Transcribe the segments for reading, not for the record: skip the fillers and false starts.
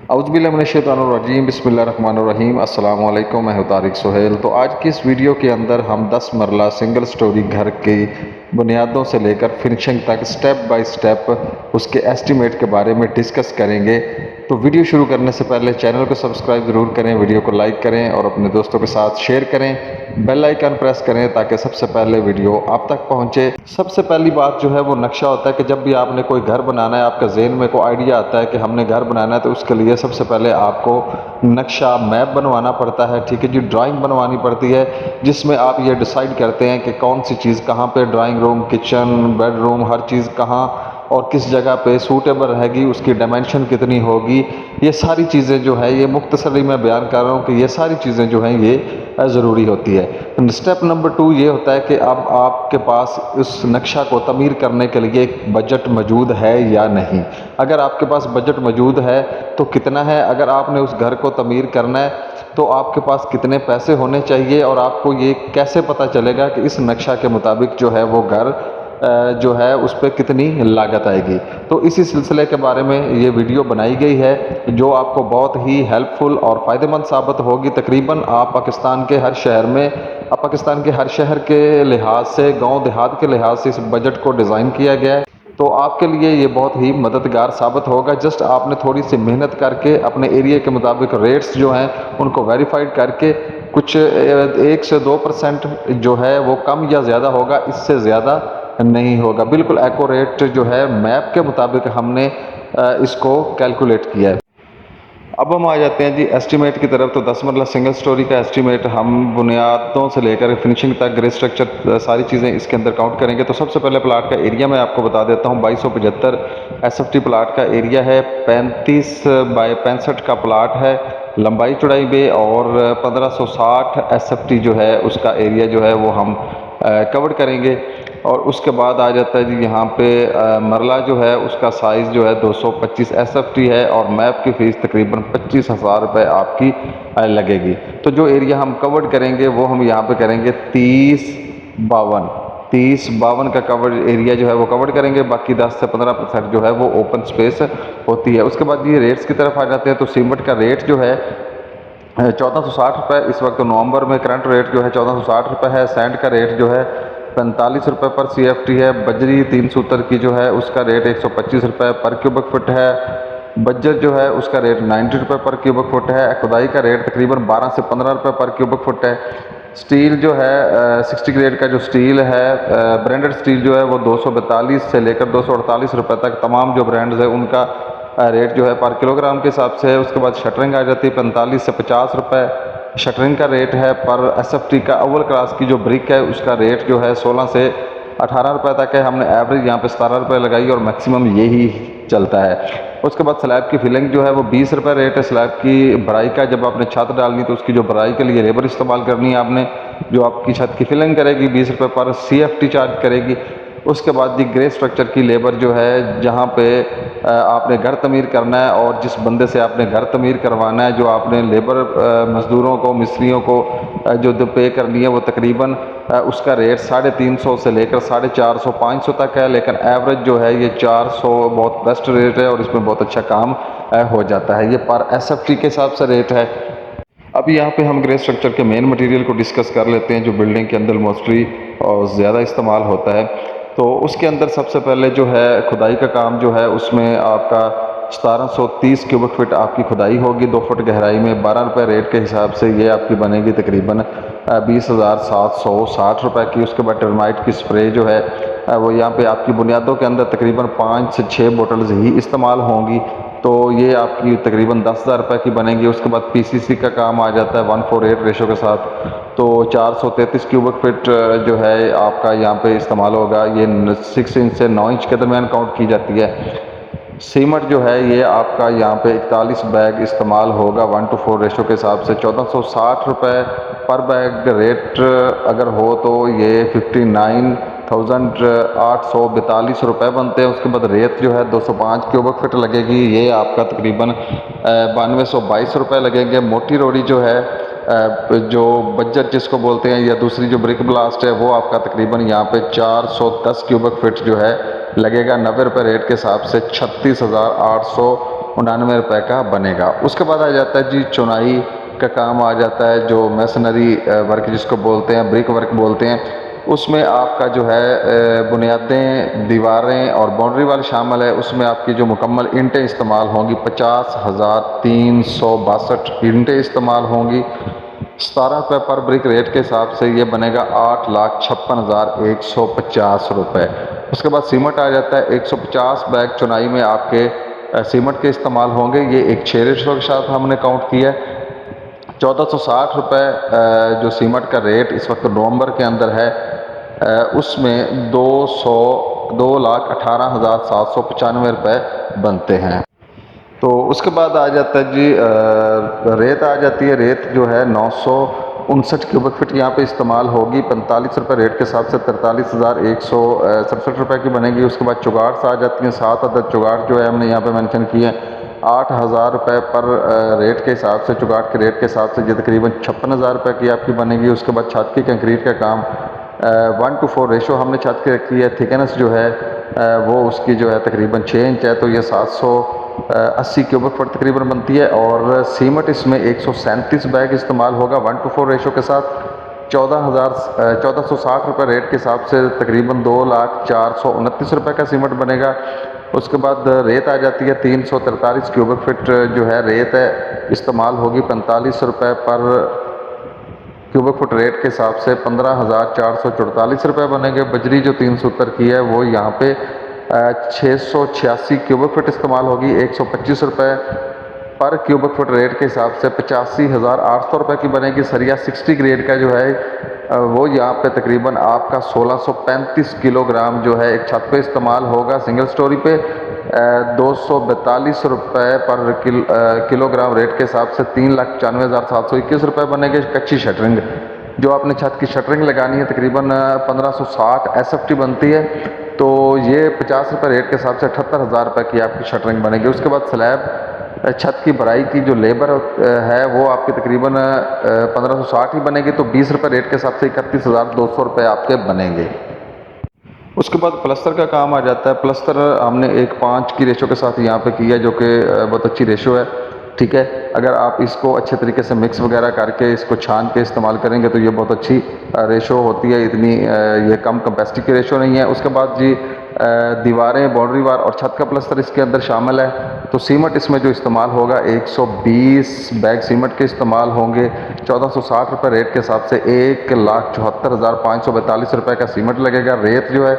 औज़ुबिल्लाहिमिनश्शैतानिर्रजीम बिस्मिल्लाहिर्रहमानिर्रहीम अस्सलाम वालेकुम। मैं हूं तारिक सुहेल। तो आज की इस वीडियो के अंदर हम 10 मरला सिंगल स्टोरी घर की बुनियादों से लेकर फिनिशिंग तक स्टेप बाय स्टेप उसके एस्टीमेट के बारे में डिस्कस करेंगे। तो वीडियो शुरू करने से पहले चैनल को सब्सक्राइब ज़रूर करें, वीडियो को लाइक करें और अपने दोस्तों के साथ शेयर करें। बेल आइकन प्रेस करें ताकि सबसे पहले वीडियो आप तक पहुंचे। सबसे पहली बात जो है वो नक्शा होता है कि जब भी आपने कोई घर बनाना है, आपका जहन में कोई आइडिया आता है कि हमने घर बनाना है, तो उसके लिए सबसे पहले आपको नक्शा मैप बनवाना पड़ता है। ठीक है जी, ड्राइंग बनवानी पड़ती है जिसमें आप ये डिसाइड करते हैं कि कौन सी चीज़ कहाँ पे, ड्राइंग रूम, किचन, बेडरूम, हर चीज़ कहाँ और किस जगह पे सूटेबल रहेगी, उसकी डायमेंशन कितनी होगी। ये सारी चीज़ें जो है ये मुख्तसरी मैं बयान कर रहा हूँ कि ये सारी चीज़ें जो हैं ये ज़रूरी होती है। स्टेप नंबर 2 ये होता है कि अब आपके पास उस नक्शा को तमीर करने के लिए एक बजट मौजूद है या नहीं। अगर आपके पास बजट मौजूद है तो कितना है, अगर आपने उस घर को तमीर करना है तो आपके पास कितने पैसे होने चाहिए और आपको ये कैसे पता चलेगा कि इस नक्शा के मुताबिक जो है वो घर जो है उस पर कितनी लागत आएगी। तो इसी सिलसिले के बारे में ये वीडियो बनाई गई है जो आपको बहुत ही हेल्पफुल और फ़ायदेमंद साबित होगी। तकरीबन आप पाकिस्तान के हर शहर में, अब पाकिस्तान के हर शहर के लिहाज से, गांव देहात के लिहाज से इस बजट को डिज़ाइन किया गया है। तो आपके लिए ये बहुत ही मददगार साबित होगा। जस्ट आपने थोड़ी सी मेहनत करके अपने एरिया के मुताबिक रेट्स जो हैं उनको वेरीफाइड करके कुछ 1 से 2% जो है वो कम या ज़्यादा होगा, इससे ज़्यादा नहीं होगा। बिल्कुल एक्यूरेट जो है मैप के मुताबिक हमने इसको कैलकुलेट किया है। अब हम आ जाते हैं जी एस्टीमेट की तरफ। तो 10 मरला सिंगल स्टोरी का एस्टीमेट हम बुनियादों से लेकर फिनिशिंग तक, ग्रे स्ट्रक्चर, सारी चीज़ें इसके अंदर काउंट करेंगे। तो सबसे पहले प्लाट का एरिया मैं आपको बता देता हूँ। 2275 एसएफटी प्लाट का एरिया है। 35 बाय 65 का प्लाट है लंबाई चौड़ाई में, और 1560 एसएफटी जो है उसका एरिया जो है वो हम कवर करेंगे। और उसके बाद आ जाता है जी यहाँ पे मरला जो है उसका साइज़ जो है 225 एसएफटी है, और मैप की फ़ीस तकरीबन 25,000 रुपये आपकी लगेगी। तो जो एरिया हम कवर करेंगे वो हम यहाँ पे करेंगे 30-52 का कवर एरिया जो है वो कवर करेंगे। बाकी 10 से 15% जो है वो ओपन स्पेस होती है। उसके बाद ये रेट्स की तरफ आ जाते हैं। तो सीमेंट का रेट जो है 1460 रुपये इस वक्त नवंबर में करंट रेट जो है 1460 रुपये है। सैंड का रेट जो है 45 रुपये पर CFT है। बजरी 370 की जो है उसका रेट 125 रुपये पर क्यूबिक फुट है। बज्जर जो है उसका रेट 90 रुपये पर क्यूबिक फुट है। खुदाई का रेट तकरीबन 12 से 15 रुपये पर क्यूबिक फुट है। स्टील जो है 60 ग्रेड का जो स्टील है, ब्रांडेड स्टील जो है वो 242 से लेकर 248 रुपये तक तमाम जो ब्रांड्स है उनका रेट जो है पर किलोग्राम के हिसाब से है। उसके बाद शटरिंग आ जाती है 45 से 50 रुपये शटरिंग का रेट है। पर एसएफटी का अव्वल क्लास की जो ब्रिक है उसका रेट जो है 16 से 18 रुपये तक है। हमने एवरेज यहाँ पे 17 रुपये लगाई और मैक्सिमम यही चलता है। उसके बाद स्लैब की फिलिंग जो है वो 20 रुपये रेट है। स्लैब की भराई का, जब आपने छत डालनी तो उसकी जो भराई के लिए लेबर इस्तेमाल करनी है आपने, जो आपकी छत की फिलिंग करेगी 20 रुपये पर CFT चार्ज करेगी। उसके बाद जी ग्रे स्ट्रक्चर की लेबर जो है, जहाँ पे आपने घर तमीर करना है और जिस बंदे से आपने घर तमीर करवाना है, जो आपने लेबर मज़दूरों को, मिस्त्रियों को जो पे करनी है, वो तकरीबन उसका रेट 350 से लेकर 450 500 तक है। लेकिन एवरेज जो है ये 400 बहुत बेस्ट रेट है और इसमें बहुत अच्छा काम हो जाता है। ये पर SFT के हिसाब से रेट है। अब यहाँ पे हम ग्रे स्ट्रक्चर के मेन मटेरियल को डिस्कस कर लेते हैं जो बिल्डिंग के अंदर मोस्टली और ज़्यादा इस्तेमाल होता है। तो उसके अंदर सबसे पहले जो है खुदाई का काम जो है उसमें आपका 1730 क्यूबिक फीट आपकी खुदाई होगी 2 फुट गहराई में। 12 रुपये रेट के हिसाब से ये आपकी बनेगी तकरीबन 20,760 रुपये की। उसके बाद टर्माइट की स्प्रे जो है वो यहाँ पे आपकी बुनियादों के अंदर तकरीबन 5 से 6 बोटल्स ही इस्तेमाल होंगी। तो ये आपकी तकरीबन 10,000 रुपये की बनेगी। उसके बाद PCC का काम आ जाता है 1:8 रेशो के साथ। तो 433 क्यूबिक फीट जो है आपका यहाँ पे इस्तेमाल होगा। ये 6 इंच से 9 इंच के दरमियान काउंट की जाती है। सीमेंट जो है ये आपका यहाँ पे 41 बैग इस्तेमाल होगा 1:4 रेशो के हिसाब से। 1460 रुपये पर बैग रेट अगर हो तो ये 59,842 रुपये बनते हैं। उसके बाद रेत जो है 205 क्यूबिक फीट लगेगी, ये आपका तकरीबन 9222 रुपये लगेंगे। मोटी रोड़ी जो है जो बज्जर जिसको बोलते हैं, या दूसरी जो ब्रिक ब्लास्ट है, वो आपका तकरीबन यहाँ पे 410 क्यूबिक फीट जो है लगेगा 90 रुपये रेट के हिसाब से। 99 रुपये का बनेगा। उसके बाद आ जाता है जी चुनाई का काम आ जाता है, जो मैसनरी वर्क जिसको बोलते हैं, ब्रिक वर्क बोलते हैं। उसमें आपका जो है बुनियादें, दीवारें और बाउंड्री वाल शामिल है। उसमें आपकी जो मुकम्मल ईंटें इस्तेमाल होंगी 50,362 ईंटें इस्तेमाल होंगी। 17 रुपये पर ब्रिक रेट के हिसाब से ये बनेगा 8,56,150 रुपये। उसके बाद सीमेंट आ जाता है, 150 बैग चुनाई में आपके सीमेंट के इस्तेमाल होंगे। ये एक 6 रेशो के साथ हमने काउंट किया है। 1460 रुपये जो सीमेंट का रेट इस वक्त नवंबर के अंदर है, उसमें 2,18,795 रुपये बनते हैं। तो उसके बाद आ जाता है जी रेत आ जाती है। रेत जो है 959 क्यूबिक फीट यहाँ पे इस्तेमाल होगी। 45 रुपये रेट के हिसाब से 43,167 रुपये की बनेगी। उसके बाद चुगाड़ आ जाती हैं, 7 अदद चुगाड़ जो है हमने यहाँ पे मेंशन किए हैं। 8,000 रुपये पर रेट के हिसाब से, चुगाड़ के रेट के हिसाब से ये तकरीबन 56,000 रुपये की आपकी बनेगी। उसके बाद छत की कंक्रीट का काम 1:4 रेशो हमने छत की रखी है। थिकनेस जो है वो उसकी जो है तकरीबन 6 इंच है, तो ये 780 क्यूबिक फुट तकरीबन बनती है। और सीमेंट इसमें 137 बैग इस्तेमाल होगा 1:4 रेशो के साथ। 1460 रुपये रेट के हिसाब से तकरीबन 2,04,29 रुपये का सीमेंट बनेगा। उसके बाद रेत आ जाती है, 343 क्यूबिक फीट जो है रेत है इस्तेमाल होगी। 45 रुपये पर क्यूबिक फुट रेट के हिसाब से 15,444 रुपये बनेंगे। बजरी जो 370 की है वो यहाँ पे 686 क्यूबिक फुट इस्तेमाल होगी। 125 रुपये पर क्यूबिक फुट रेट के हिसाब से 85,800 रुपये की बनेगी। सरिया 60 ग्रेड का जो है वो यहाँ पे तकरीबन आपका 1635 किलोग्राम जो है एक छत पे इस्तेमाल होगा सिंगल स्टोरी पे। 242 रुपये पर किलोग्राम रेट के हिसाब से 3,95,721 रुपये बनेंगे। कच्ची शटरिंग जो आपने छत की शटरिंग लगानी है तकरीबन 1560 SFT बनती है, तो ये 50 रुपये रेट के हिसाब से 78,000 रुपये की आपकी शटरिंग बनेगी। उसके बाद स्लैब छत की भराई की जो लेबर है वो आपकी तकरीबन 1560 ही बनेगी, तो 20 रुपये रेट के हिसाब से 31,200 रुपये आपके बनेंगे। उसके बाद प्लस्तर का काम आ जाता है। प्लस्तर हमने एक 5 की रेशो के साथ यहाँ पे किया, जो कि बहुत अच्छी रेशो है, ठीक है। अगर आप इसको अच्छे तरीके से मिक्स वगैरह करके इसको छान के इस्तेमाल करेंगे तो ये बहुत अच्छी रेशो होती है, इतनी ये कम कैपेसिटी की रेशो नहीं है। उसके बाद जी दीवारें, बाउंड्री वार और छत का प्लस्तर इसके अंदर शामिल है। तो सीमेंट इसमें जो इस्तेमाल होगा 120 बैग सीमेंट के इस्तेमाल होंगे। 1460 रुपये रेट के हिसाब से 1,74,542 रुपये का सीमेंट लगेगा। रेत जो है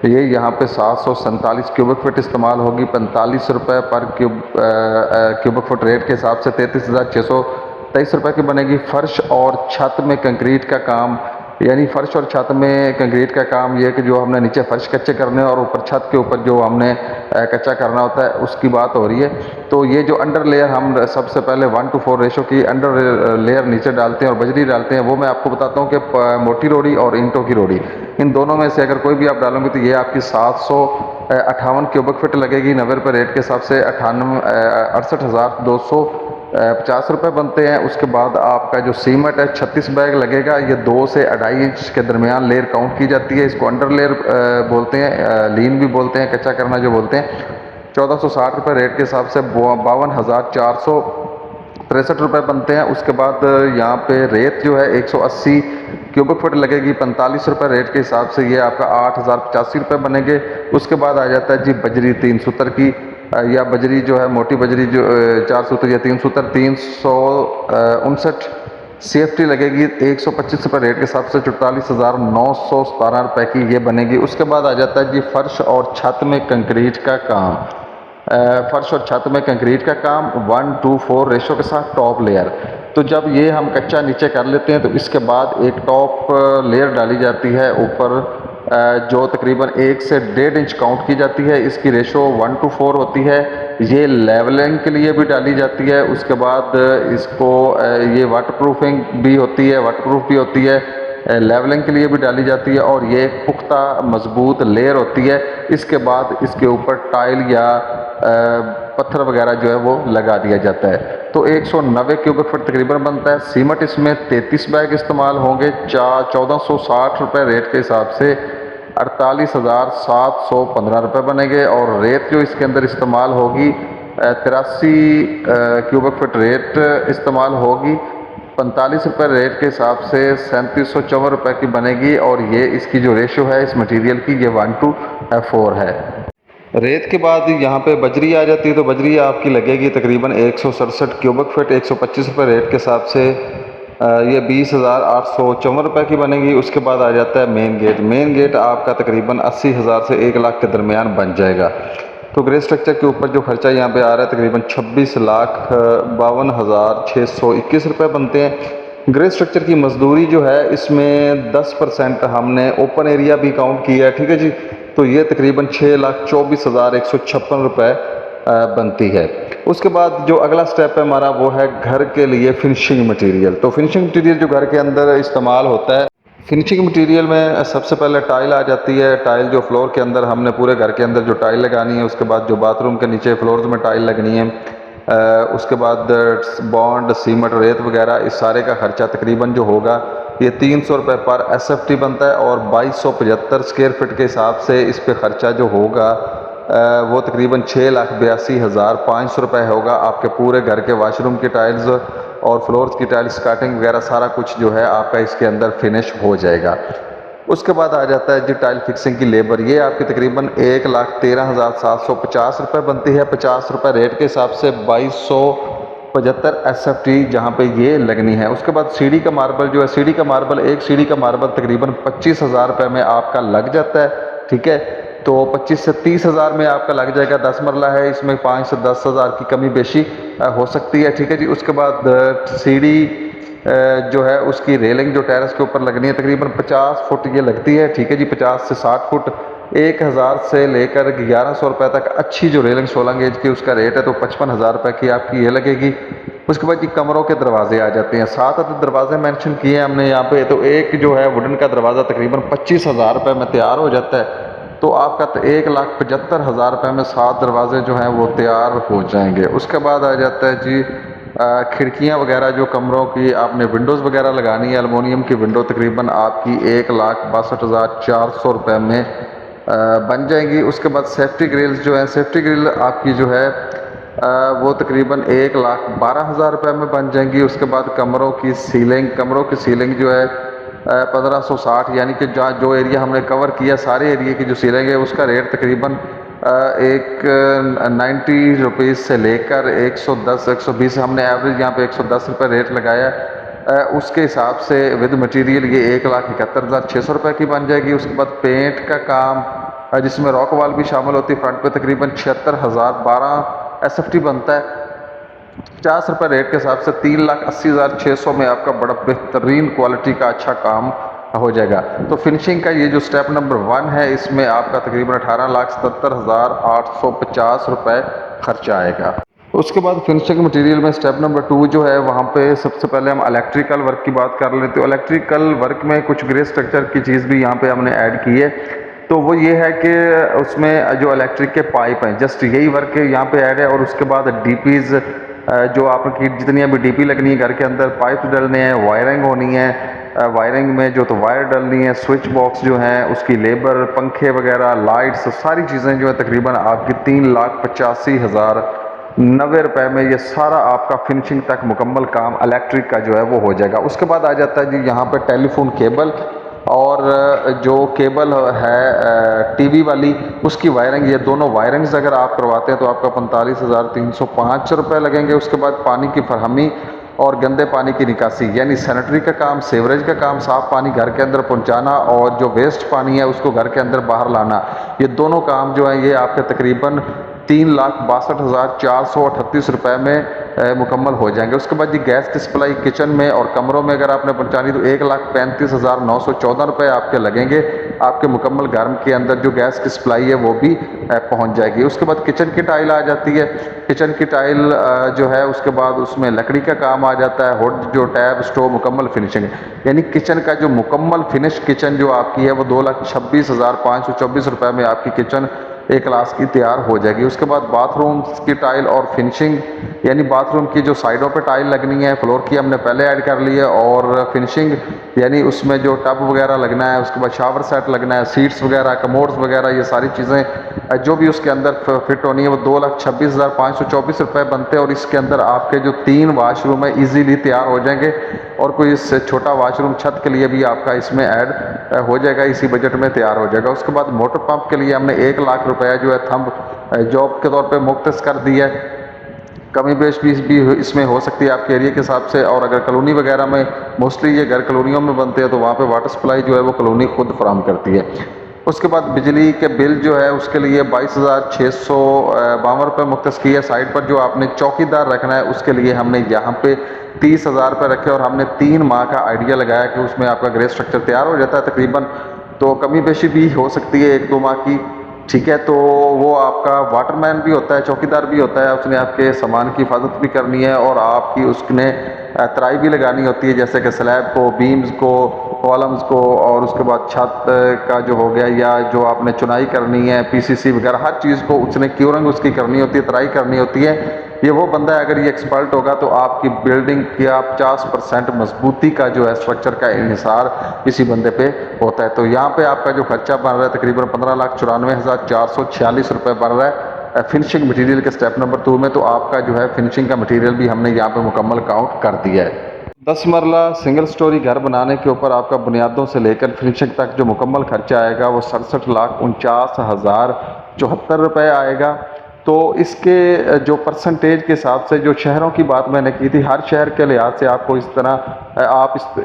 ये यहाँ पे 747 क्यूबिक फुट इस्तेमाल होगी। 45 रुपये पर क्यूबिक फुट रेट के हिसाब से 33,623 रुपये की बनेगी। फर्श और छत में कंक्रीट का काम, यानी फर्श और छत में कंक्रीट का काम ये कि जो हमने नीचे फर्श कच्चे करने और ऊपर छत के ऊपर जो हमने कच्चा करना होता है उसकी बात हो रही है। तो ये जो अंडर लेयर हम सबसे पहले 1:4 रेशो की अंडर लेयर नीचे डालते हैं और बजरी डालते हैं, वो मैं आपको बताता हूँ कि मोटी रोड़ी और ईंटों की रोड़ी, इन दोनों में से अगर कोई भी आप डालोगे तो ये आपकी 758 क्यूबिक फीट लगेगी। 90 रुपये रेट के हिसाब से 68,250 रुपये बनते हैं। उसके बाद आपका जो सीमेंट है 36 बैग लगेगा। ये 2 से 2.5 इंच के दरमियान लेयर काउंट की जाती है। इसको अंडर लेयर बोलते हैं, लीन भी बोलते हैं, कच्चा करना जो बोलते हैं। 1460 रुपये रेट के हिसाब से 52,463 रुपये बनते हैं। उसके बाद यहाँ पे रेत जो है 180 क्यूबिक फुट लगेगी। 45 रुपये रेट के हिसाब से ये आपका 8,085 रुपये बनेंगे। उसके बाद आ जाता है जी बजरी 3 सूतर की, या बजरी जो है मोटी बजरी जो 4 सूतर या 3 सूतर, 359 CFT लगेगी। 125 रुपये रेट के हिसाब से 44,917 रुपये की ये बनेगी। उसके बाद आ जाता है जी फर्श और छत में कंक्रीट का काम। फर्श और छत में कंक्रीट का काम 1:4 रेशो के साथ टॉप लेयर। तो जब ये हम कच्चा नीचे कर लेते हैं तो इसके बाद एक टॉप लेयर डाली जाती है ऊपर, जो तकरीबन 1 से 1.5 इंच काउंट की जाती है। इसकी रेशो 1:4 होती है। ये लेवलिंग के लिए भी डाली जाती है। उसके बाद इसको ये वाटरप्रूफिंग भी होती है, वाटरप्रूफ भी होती है, लेवलिंग के लिए भी डाली जाती है, और ये पुख्ता मजबूत लेयर होती है। इसके बाद इसके ऊपर टाइल या पत्थर वगैरह जो है वो लगा दिया जाता है। तो 190 क्यूबिक फुट तकरीबन बनता है। सीमेंट इसमें 33 बैग इस्तेमाल होंगे। 1460 रुपये रेट के हिसाब से 48,715 रुपये बनेंगे। और रेत जो इसके अंदर इस्तेमाल होगी 83 क्यूबिक फुट रेत इस्तेमाल होगी। 45 रुपये रेट के हिसाब से 3754 रुपये की बनेगी और ये इसकी जो रेशो है इस मटेरियल की ये 1:4 है। रेत के बाद यहाँ पे बजरी आ जाती है, तो बजरी आपकी लगेगी तकरीबन 167 क्यूबिक फुट 125 रुपये रेट के हिसाब से ये 20,854 रुपये की बनेगी। उसके बाद आ जाता है मेन गेट आपका तकरीबन 80,000 से 1 लाख के दरमियान बन जाएगा। तो ग्रे स्ट्रक्चर के ऊपर जो खर्चा यहाँ पे आ रहा है तकरीबन 26,52,621 रुपये बनते हैं। ग्रे स्ट्रक्चर की मजदूरी जो है इसमें 10% हमने ओपन एरिया भी काउंट किया है, ठीक है जी। तो ये तकरीबन 6,24,156 रुपये बनती है। उसके बाद जो अगला स्टेप है हमारा वो है घर के लिए फिनिशिंग मटेरियल। तो फिनिशिंग मटेरियल जो घर के अंदर इस्तेमाल होता है, फिनिशिंग मटेरियल में सबसे पहले टाइल आ जाती है। टाइल जो फ्लोर के अंदर हमने पूरे घर के अंदर जो टाइल लगानी है, उसके बाद जो बाथरूम के नीचे फ्लोर्स में टाइल लगनी है, उसके बाद बॉन्ड सीमेंट रेत वगैरह इस सारे का खर्चा तकरीबन जो होगा ये 300 रुपये पर SFT बनता है और 2275 स्क्वायर फीट के हिसाब से इस पे खर्चा जो होगा वो तकरीबन 6,82,500 रुपये होगा। आपके पूरे घर के वाशरूम की टाइल्स और फ्लोर्स की टाइल्स काटिंग वगैरह सारा कुछ जो है आपका इसके अंदर फिनिश हो जाएगा। उसके बाद आ जाता है जी टाइल फिक्सिंग की लेबर, ये आपकी तकरीबन 1,13,750 रुपये बनती है। 50 रुपये रेट के हिसाब से 2275 SFT जहाँ पे ये लगनी है। उसके बाद सीढ़ी का मार्बल जो है, सीढ़ी का मार्बल एक सीढ़ी का मार्बल तकरीबन 25,000 रुपये में आपका लग जाता है, ठीक है। तो 25 से 30,000 में आपका लग जाएगा। 10 मरला है, इसमें 5 से 10,000 की कमी बेशी हो सकती है, ठीक है जी। उसके बाद सीढ़ी जो है उसकी रेलिंग जो टेरेस के ऊपर लगनी है तकरीबन 50 फुट ये लगती है, ठीक है जी। 50 से 60 फुट 1,000 से लेकर 1,100 रुपये तक अच्छी जो रेलिंग 16 गेज की उसका रेट है, तो 55,000 रुपये की आपकी ये लगेगी। उसके बाद जी कमरों के दरवाजे आ जाते हैं। 7 दरवाजे मेंशन किए हमने यहाँ पे, तो एक जो है वुडन का दरवाज़ा तकरीबन 25,000 रुपये में तैयार हो जाता है। तो आपका 1,75,000 रुपये में 7 दरवाजे जो हैं वो तैयार हो जाएंगे। उसके बाद आ जाता है जी खिड़कियाँ वगैरह जो कमरों की आपने विंडोज़ वगैरह लगानी है, एलुमिनियम की विंडो तकरीबन आपकी 1,62,400 रुपये में बन जाएंगी। उसके बाद सेफ्टी ग्रिल्स जो है, सेफ्टी ग्रिल आपकी जो है वो तकरीबन 1,12,000 रुपये में बन जाएंगी। उसके बाद कमरों की सीलिंग जो है 1560, यानी कि जहाँ जो एरिया हमने कवर किया सारे एरिया की जो सीलिंग है उसका रेट तकरीबन 90 रुपीज़ से लेकर 110-120 हमने एवरेज यहाँ पे 110 रुपये रेट लगाया। उसके हिसाब से विद मटेरियल ये 1,71,600 रुपये की बन जाएगी। उसके बाद पेंट का काम जिसमें रॉक वॉल भी शामिल होती है, फ्रंट पे तकरीबन 76,012 SFT बनता है। 50 रुपये रेट के हिसाब से 3,80,600 में आपका बड़ा बेहतरीन क्वालिटी का अच्छा काम हो जाएगा। तो फिनिशिंग का ये जो स्टेप नंबर 1 है इसमें आपका तकरीबन 18,77,850 रुपये खर्चा आएगा। उसके बाद फिनिशिंग मटेरियल में स्टेप नंबर 2 जो है वहाँ पे सबसे पहले हम इलेक्ट्रिकल वर्क की बात कर लेते हैं। इलेक्ट्रिकल वर्क में कुछ ग्रे स्ट्रक्चर की चीज़ भी यहाँ पे हमने ऐड की है। तो वो ये है कि उसमें जो इलेक्ट्रिक के पाइप हैं, जस्ट यही वर्क यहाँ पे ऐड है। और उसके बाद डीपीज़ जो आपकी जितनी अभी डीपी लगनी है घर के अंदर, पाइप डलने हैं, वायरिंग होनी है, वायरिंग में जो तो वायर डलनी है, स्विच बॉक्स जो है उसकी लेबर, पंखे वगैरह, लाइट्स, सारी चीज़ें जो है तकरीबन आपकी 3,85,090 रुपये में ये सारा आपका फिनिशिंग तक मुकम्मल काम इलेक्ट्रिक का जो है वो हो जाएगा। उसके बाद आ जाता है जी यहाँ पर टेलीफोन केबल और जो केबल है टीवी वाली उसकी वायरिंग, ये दोनों वायरिंग्स अगर आप करवाते हैं तो आपका 45,305 रुपये लगेंगे। उसके बाद पानी की फरहमी और गंदे पानी की निकासी, यानी सैनिटरी का काम, सेवरेज का काम, साफ़ पानी घर के अंदर पहुंचाना और जो वेस्ट पानी है उसको घर के अंदर बाहर लाना, ये दोनों काम जो है ये आपके तकरीबन 3,62,438 रुपये में मुकम्मल हो जाएंगे। उसके बाद जी गैस की सप्लाई किचन में और कमरों में अगर आपने पहुंचानी तो 1,35,914 रुपये आपके लगेंगे। आपके मुकम्मल घर के अंदर जो गैस की सप्लाई है वो भी पहुंच जाएगी। उसके बाद किचन की टाइल आ जाती है। किचन की टाइल जो है उसके बाद उसमें लकड़ी का काम आ जाता है, हुड जो टैब स्टोव मुकम्मल फिनिशिंग, यानी किचन का जो मुकम्मल फिनिश किचन जो आपकी है वो 2,26,524 रुपये में आपकी किचन ए क्लास की तैयार हो जाएगी। उसके बाद बाथरूम की टाइल और फिनिशिंग, यानी बाथरूम की जो साइडों पे टाइल लगनी है, फ्लोर की हमने पहले ऐड कर ली है, और फिनिशिंग यानी उसमें जो टब वगैरह लगना है, उसके बाद शावर सेट लगना है, सीट्स वगैरह, कमोड्स वगैरह, ये सारी चीज़ें जो भी उसके अंदर फिट होनी है वो 2,26,524 रुपये बनते हैं। और इसके अंदर आपके जो 3 वाशरूम है ईजीली तैयार हो जाएंगे, और कोई इससे छोटा वाशरूम छत के लिए भी आपका इसमें ऐड हो जाएगा, इसी बजट में तैयार हो जाएगा। उसके बाद मोटर पंप के लिए हमने 1 लाख रुपया जो है थंब जॉब के तौर पे मुख्तस कर दिया है। कमी बेश भी इसमें हो सकती है आपके एरिया के हिसाब से। और अगर कॉलोनी वगैरह में, मोस्टली ये घर कॉलोनियों में बनते हैं, तो वहाँ पे वाटर सप्लाई जो है वो कॉलोनी खुद फराहम करती है। उसके बाद बिजली के बिल जो है उसके लिए 22,652 रुपये मुख्तस किए। साइड पर जो आपने चौकीदार रखना है उसके लिए हमने यहाँ पे 30,000 रुपये रखे, और हमने 3 माह का आइडिया लगाया कि उसमें आपका ग्रे स्ट्रक्चर तैयार हो जाता है तकरीबन। तो कमी बेशी भी हो सकती है 1-2 माह की, ठीक है। तो वो आपका वाटरमैन भी होता है, चौकीदार भी होता है, उसने आपके सामान की हिफाजत भी करनी है, और आपकी उसने तराई भी लगानी होती है, जैसे कि स्लैब को, बीम्स को, कॉलम्स को, और उसके बाद छत का जो हो गया, या जो आपने चुनाई करनी है, पीसीसी वगैरह, हर चीज़ को उसने क्यूरिंग उसकी करनी होती है, तराई करनी होती है। ये वो बंदा है, अगर ये एक्सपर्ट होगा तो आपकी बिल्डिंग की 50% मजबूती का जो है स्ट्रक्चर का इन्हिसार इसी बंदे पे होता है। तो यहाँ पे आपका जो खर्चा बन रहा है तकरीबन 15,94,446 रुपये बन रहा है फिनिशिंग मटेरियल के स्टेप नंबर 2 में। तो आपका जो है फिनिशिंग का मटेरियल भी हमने यहाँ पे मुकम्मल काउंट कर दिया है। 10 मरला सिंगल स्टोरी घर बनाने के ऊपर आपका बुनियादों से लेकर फिनिशिंग तक जो मुकम्मल खर्चा आएगा वो 67,49,074 रुपये आएगा। तो इसके जो परसेंटेज के हिसाब से, जो शहरों की बात मैंने की थी, हर शहर के लिहाज से आपको इस तरह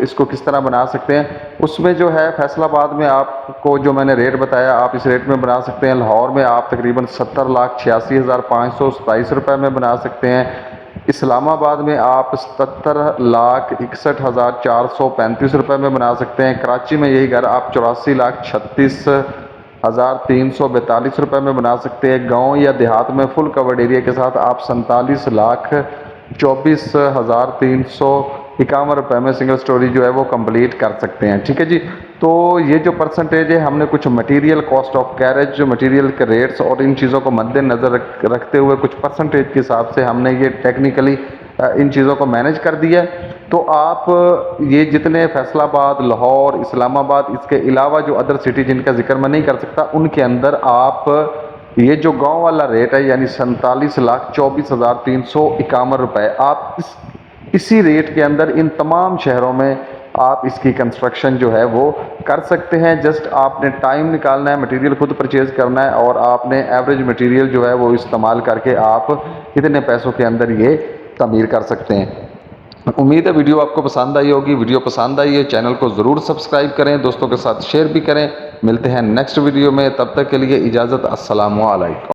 इसको किस तरह बना सकते हैं, उसमें जो है फैसलाबाद में आपको जो मैंने रेट बताया आप इस रेट में बना सकते हैं। लाहौर में आप तकरीबन 70,86,527 रुपये में बना सकते हैं। इस्लामाबाद में आप 77,61,435 रुपये में बना सकते हैं। कराची में यही घर आप 84,36,342 रुपये में बना सकते हैं। गांव या देहात में फुल कवर्ड एरिया के साथ आप 47,24,351 रुपये में सिंगल स्टोरी जो है वो कंप्लीट कर सकते हैं, ठीक है जी। तो ये जो परसेंटेज है, हमने कुछ मटेरियल कॉस्ट ऑफ कैरेज, जो मटेरियल के रेट्स और इन चीज़ों को मद्देनज़र रखते हुए कुछ परसेंटेज के हिसाब से हमने ये टेक्निकली इन चीज़ों को मैनेज कर दिया। तो आप ये जितने फैसलाबाद, लाहौर, इस्लामाबाद, इसके अलावा जो अदर सिटी जिनका जिक्र मैं नहीं कर सकता, उनके अंदर आप ये जो गांव वाला रेट है यानी 47,24,351 रुपये, आप इसी रेट के अंदर इन तमाम शहरों में आप इसकी कंस्ट्रक्शन जो है वो कर सकते हैं। जस्ट आपने टाइम निकालना है, मटेरियल खुद परचेज करना है, और आपने एवरेज मटेरियल जो है वो इस्तेमाल करके आप इतने पैसों के अंदर ये तमीर कर सकते हैं। उम्मीद है वीडियो आपको पसंद आई होगी। वीडियो पसंद आई है चैनल को ज़रूर सब्सक्राइब करें, दोस्तों के साथ शेयर भी करें। मिलते हैं नेक्स्ट वीडियो में, तब तक के लिए इजाज़त, अस्सलामु अलैकुम।